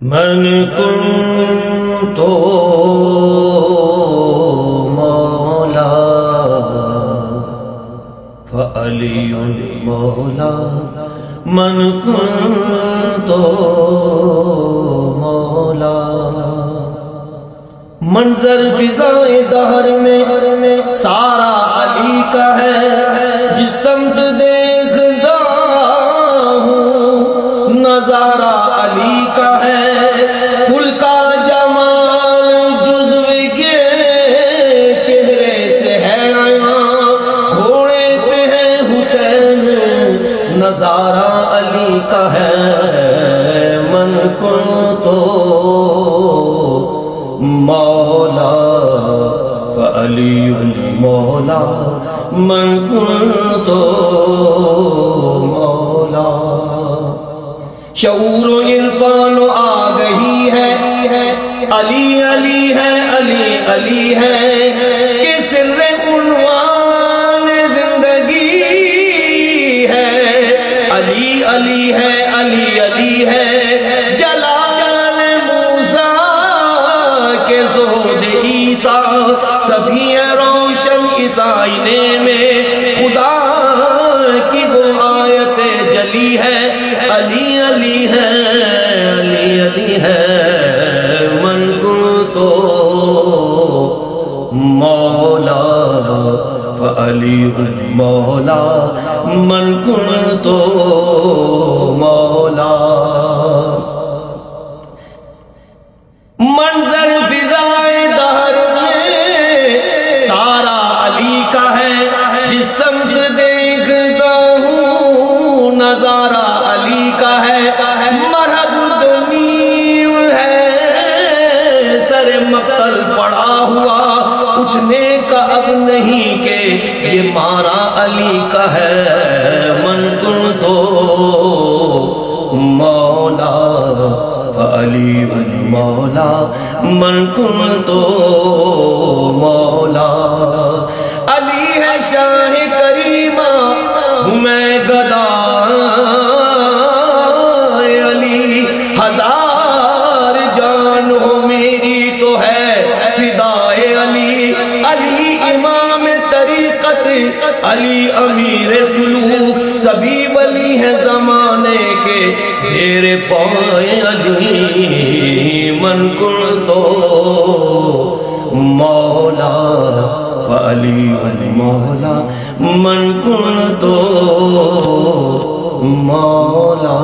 من كنت مولا فعلي مولا من كنت مولا منظر فضائے دہر میں سارا علی کا ہے جس سمت دیکھتا ہوں نظارہ علی کا ہے کل کا جمال جزو کے چہرے سے ہے گھوڑے پہ ہے حسین نظارہ علی کا ہے من کنتو مولا فعلی مولا من کنتو مولا شعور و عرفان آ گئی ہے علی علی ہے علی علی ہے کہ سر عنوان زندگی ہے علی علی ہے علی علی ہے جلال موسیٰ کے زہد عیسیٰ سبھی روشن اس آئینے میں خدا کی وہ آیت جلی ہے علی علی ہے علی علی ہے من کنتو مولا فعلی مولا من کنتو مولا منظر فضائے دہر میں سارا علی کا ہے جس سمت دیکھتا ہوں نظارہ علی کا ہے مرحب دنیم ہے سر مقتل پڑا ہوا اٹھنے کا اب نہیں کہ یہ مارا علی کا ہے من کنتو مولا فعلی مولا من کنتو مولا علی ہے شاہ کریمہ ہوں میں گدا علی ہزار جان ہو میری تو ہے فدائے علی علی امام طریقت علی امیر سلوک سبھی ولی ہیں زمانے کے زیر پائے علی من کنتو مولا فعلی مولا من کنتو مولا